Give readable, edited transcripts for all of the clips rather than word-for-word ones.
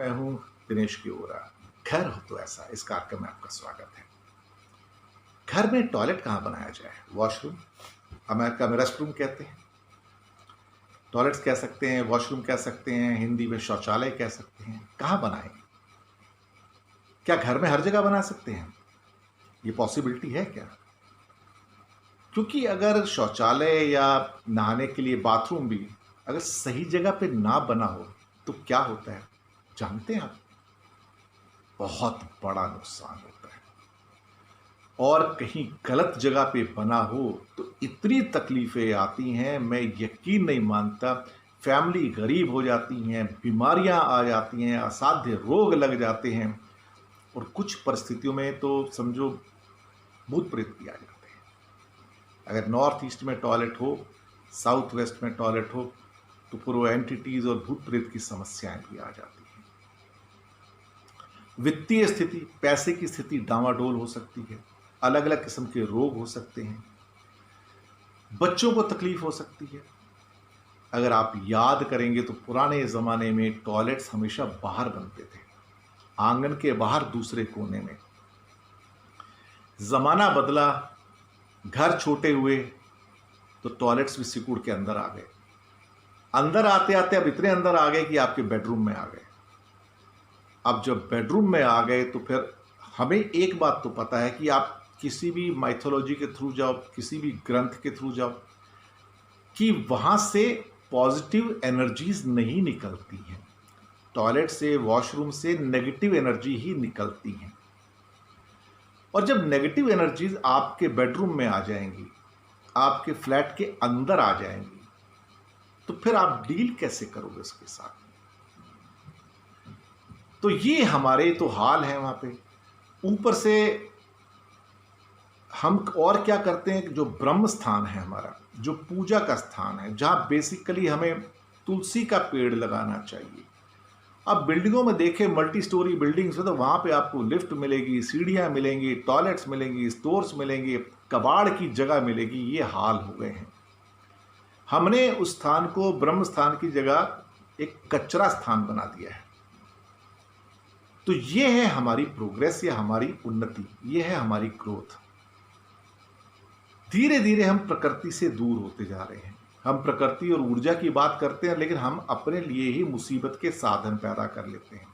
मैं हूं दिनेश किओरा। घर हो तो ऐसा, इस कार्यक्रम में आपका स्वागत है। घर में टॉयलेट कहाँ बनाया जाए? वॉशरूम, अमेरिका में रेस्टरूम कहते हैं, टॉयलेट्स कह सकते हैं, वॉशरूम कह सकते हैं, हिंदी में शौचालय कह सकते हैं। कहाँ बनाएंगे? क्या घर में हर जगह बना सकते हैं? ये पॉसिबिलिटी है क्या? क्योंकि अगर शौचालय या नहाने के लिए बाथरूम भी अगर सही जगह पे ना बना हो तो क्या होता है जानते हैं आप? बहुत बड़ा नुकसान होता है। और कहीं गलत जगह पे बना हो तो इतनी तकलीफें आती हैं, मैं यकीन नहीं मानता। फैमिली गरीब हो जाती हैं, बीमारियां आ जाती हैं, असाध्य रोग लग जाते हैं, और कुछ परिस्थितियों में तो समझो भूत प्रेत भी आ जाते हैं। अगर नॉर्थ ईस्ट में टॉयलेट हो, साउथ वेस्ट में टॉयलेट हो, तो पूर्व एंटिटीज और भूत प्रेत की समस्याएं भी आ जाती हैं। वित्तीय स्थिति, पैसे की स्थिति डामाडोल हो सकती है, अलग अलग किस्म के रोग हो सकते हैं, बच्चों को तकलीफ हो सकती है। अगर आप याद करेंगे तो पुराने ज़माने में टॉयलेट्स हमेशा बाहर बनते थे, आंगन के बाहर दूसरे कोने में। ज़माना बदला, घर छोटे हुए तो टॉयलेट्स भी सिकुड़ के अंदर आ गए। अंदर आते आते अब इतने अंदर आ गए कि आपके बेडरूम में आ गए। अब जब बेडरूम में आ गए तो फिर हमें एक बात तो पता है कि आप किसी भी माइथोलॉजी के थ्रू जाओ, किसी भी ग्रंथ के थ्रू जाओ, कि वहाँ से पॉजिटिव एनर्जीज नहीं निकलती हैं। टॉयलेट से, वॉशरूम से नेगेटिव एनर्जी ही निकलती हैं। और जब नेगेटिव एनर्जीज आपके बेडरूम में आ जाएंगी, आपके फ्लैट के अंदर आ जाएंगी, तो फिर आप डील कैसे करोगे उसके साथ? तो ये हमारे तो हाल है वहाँ पे। ऊपर से हम और क्या करते हैं कि जो ब्रह्म स्थान है हमारा, जो पूजा का स्थान है, जहाँ बेसिकली हमें तुलसी का पेड़ लगाना चाहिए। अब बिल्डिंगों में देखें, मल्टी स्टोरी बिल्डिंग्स में, तो वहाँ पे आपको लिफ्ट मिलेगी, सीढ़ियाँ मिलेंगी, टॉयलेट्स मिलेंगी, स्टोर्स मिलेंगे, कबाड़ की जगह मिलेगी। ये हाल हो गए हैं। हमने उस स्थान को ब्रह्म स्थान की जगह एक कचरा स्थान बना दिया है। तो ये है हमारी प्रोग्रेस, या हमारी उन्नति, ये है हमारी ग्रोथ। धीरे धीरे हम प्रकृति से दूर होते जा रहे हैं। हम प्रकृति और ऊर्जा की बात करते हैं, लेकिन हम अपने लिए ही मुसीबत के साधन पैदा कर लेते हैं।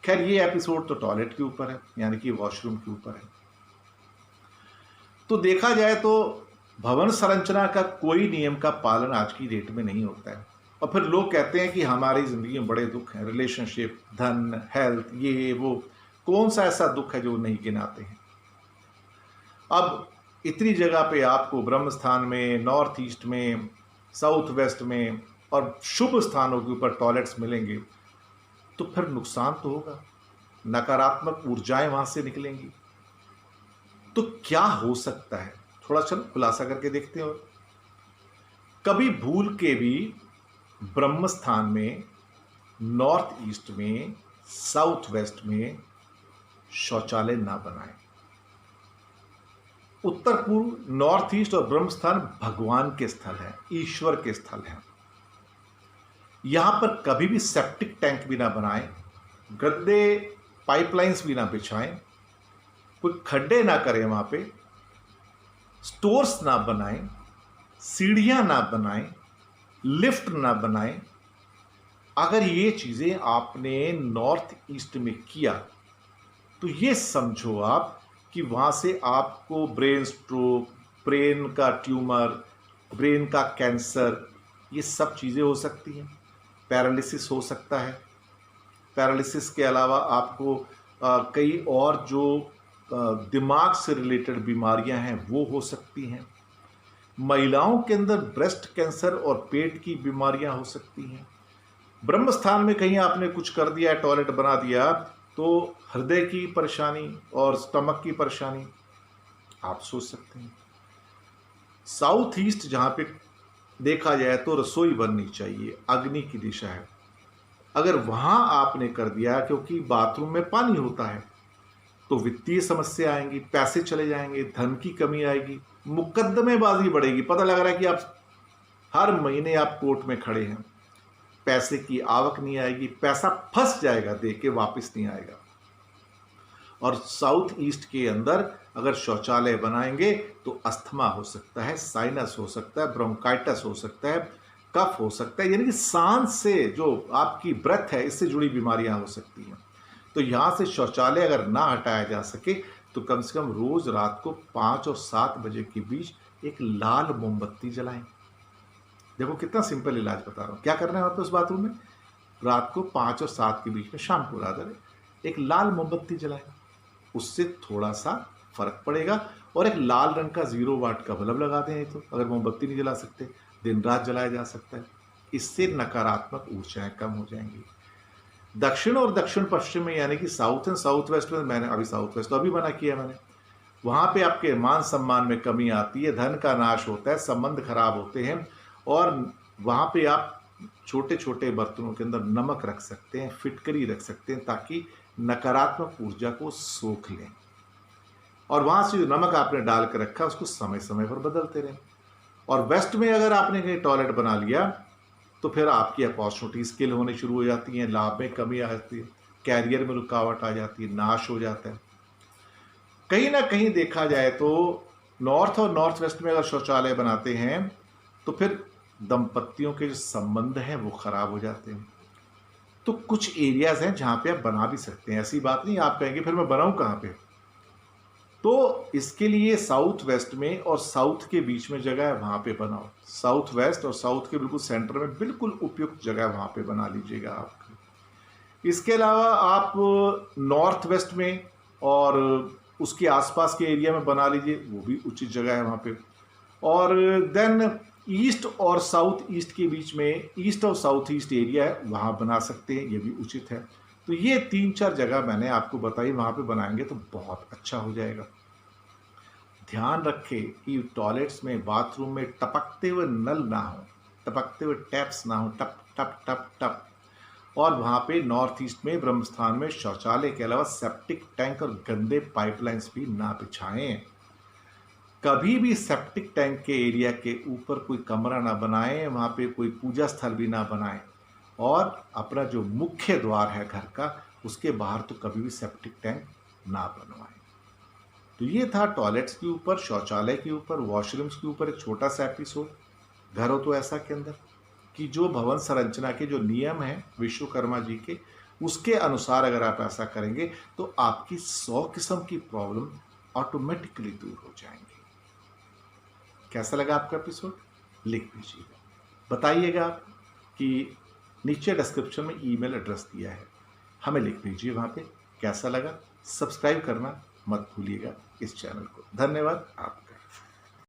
खैर, ये एपिसोड तो टॉयलेट के ऊपर है, यानी कि वॉशरूम के ऊपर है। तो देखा जाए तो भवन संरचना का कोई नियम का पालन आज की डेट में नहीं होता है। और फिर लोग कहते हैं कि हमारी जिंदगी में बड़े दुख हैं, रिलेशनशिप, धन, हेल्थ, ये वो। कौन सा ऐसा दुख है जो नहीं गिनाते हैं? अब इतनी जगह पे आपको ब्रह्म स्थान में, नॉर्थ ईस्ट में, साउथ वेस्ट में और शुभ स्थानों के ऊपर टॉयलेट्स मिलेंगे, तो फिर नुकसान तो होगा, नकारात्मक ऊर्जाएं वहां से निकलेंगी। तो क्या हो सकता है, थोड़ा चलो खुलासा करके देखते हैं। और कभी भूल के भी ब्रह्म स्थान में, नॉर्थ ईस्ट में, साउथ वेस्ट में शौचालय ना बनाएं। उत्तर पूर्व, नॉर्थ ईस्ट और ब्रह्म स्थान भगवान के स्थल है, ईश्वर के स्थल है। यहां पर कभी भी सेप्टिक टैंक भी ना बनाएं, गड्ढे, पाइपलाइंस भी ना बिछाएं, कोई खड्डे ना करें वहां पे, स्टोर्स ना बनाएं, सीढ़ियां ना बनाएं, लिफ्ट ना बनाएं। अगर ये चीजें आपने नॉर्थ ईस्ट में किया तो ये समझो आप कि वहाँ से आपको ब्रेन स्ट्रोक, ब्रेन का ट्यूमर, ब्रेन का कैंसर, ये सब चीज़ें हो सकती हैं। पैरालिसिस हो सकता है। पैरालिसिस के अलावा आपको कई और जो दिमाग से रिलेटेड बीमारियां हैं वो हो सकती हैं। महिलाओं के अंदर ब्रेस्ट कैंसर और पेट की बीमारियां हो सकती हैं। ब्रह्म स्थान में कहीं आपने कुछ कर दिया, टॉयलेट बना दिया, तो हृदय की परेशानी और स्टमक की परेशानी आप सोच सकते हैं। साउथ ईस्ट जहाँ पे देखा जाए तो रसोई बननी चाहिए, अग्नि की दिशा है। अगर वहाँ आपने कर दिया, क्योंकि बाथरूम में पानी होता है, तो वित्तीय समस्या आएंगी, पैसे चले जाएंगे, धन की कमी आएगी, मुकदमेबाजी बढ़ेगी। पता लग रहा है कि आप हर महीने आप कोर्ट में खड़े हैं। पैसे की आवक नहीं आएगी, पैसा फंस जाएगा, दे के वापस नहीं आएगा। और साउथ ईस्ट के अंदर अगर शौचालय बनाएंगे तो अस्थमा हो सकता है, साइनस हो सकता है, ब्रोंकाइटिस हो सकता है, कफ हो सकता है, यानी कि सांस से जो आपकी ब्रेथ है इससे जुड़ी बीमारियां हो सकती हैं। तो यहाँ से शौचालय अगर ना हटाया जा सके तो कम से कम रोज रात को 5 और 7 बजे के बीच एक लाल मोमबत्ती जलाएं। देखो कितना सिंपल इलाज बता रहा हूँ। क्या करना है वहाँ पे उस बाथरूम में? रात को 5 और 7 के बीच में, शाम को रात एक लाल मोमबत्ती जलाएं। उससे थोड़ा सा फर्क पड़ेगा। और एक लाल रंग का 0 वाट का बल्ब लगा दें, तो अगर मोमबत्ती नहीं जला सकते, दिन रात जलाया जा सकता है। इससे नकारात्मक ऊर्जाएं कम हो जाएंगी। दक्षिण और दक्षिण पश्चिम में, यानी कि साउथ एंड साउथ वेस्ट में, मैंने अभी साउथ वेस्ट तो अभी मना किया मैंने, वहां पे आपके मान सम्मान में कमी आती है, धन का नाश होता है, संबंध खराब होते हैं। और वहां पे आप छोटे छोटे बर्तनों के अंदर नमक रख सकते हैं, फिटकरी रख सकते हैं, ताकि नकारात्मक ऊर्जा को सोख लें। और वहां से जो नमक आपने डाल कर रखा उसको समय समय पर बदलते रहें। और वेस्ट में अगर आपने कहीं टॉयलेट बना लिया तो फिर आपकी अपॉर्चुनिटी स्किल होनी शुरू हो जाती हैं, लाभ में कमी आ जाती है, कैरियर में रुकावट आ जाती है, नाश हो जाता है। कहीं ना कहीं देखा जाए तो नॉर्थ और नॉर्थ वेस्ट में अगर शौचालय बनाते हैं तो फिर दंपतियों के जो संबंध हैं वो खराब हो जाते हैं। तो कुछ एरियाज हैं जहां पे आप बना भी सकते हैं, ऐसी बात नहीं। आप कहेंगे फिर मैं बनाऊं कहां पे? तो इसके लिए साउथ वेस्ट में और साउथ के बीच में जगह है, वहां पे बनाओ। साउथ वेस्ट और साउथ के बिल्कुल सेंटर में बिल्कुल उपयुक्त जगह वहां पे बना लीजिएगा आप। इसके अलावा आप नॉर्थ वेस्ट में और उसके आसपास के एरिया में बना लीजिए, वो भी उचित जगह है वहां पे। और देन ईस्ट और साउथ ईस्ट के बीच में, ईस्ट और साउथ ईस्ट एरिया है, वहां बना सकते हैं, ये भी उचित है। तो ये 3-4 जगह मैंने आपको बताई, वहां पे बनाएंगे तो बहुत अच्छा हो जाएगा। ध्यान रखें कि टॉयलेट्स में, बाथरूम में टपकते हुए नल ना हो, टपकते हुए टैप्स ना हो, टप टप टप टप। और वहां पे नॉर्थ ईस्ट में ब्रह्मस्थान में शौचालय के अलावा सेप्टिक टैंक और गंदे पाइपलाइंस भी ना बिछाएं। कभी भी सेप्टिक टैंक के एरिया के ऊपर कोई कमरा ना बनाएं, वहां पे कोई पूजा स्थल भी ना बनाएं। और अपना जो मुख्य द्वार है घर का, उसके बाहर तो कभी भी सेप्टिक टैंक ना बनवाएं। तो ये था टॉयलेट्स के ऊपर, शौचालय के ऊपर, वॉशरूम्स के ऊपर एक छोटा सा एपिसोड। घर हो तो ऐसा के अंदर कि जो भवन संरचना के जो नियम हैं विश्वकर्मा जी के, उसके अनुसार अगर आप ऐसा करेंगे तो आपकी 100 किस्म की प्रॉब्लम ऑटोमेटिकली दूर हो जाएंगी। कैसा लगा आपका एपिसोड? लिख दीजिएगा, बताइएगा आप कि नीचे डिस्क्रिप्शन में ईमेल एड्रेस दिया है, हमें लिख दीजिए वहाँ पे कैसा लगा। सब्सक्राइब करना मत भूलिएगा इस चैनल को। धन्यवाद आपका।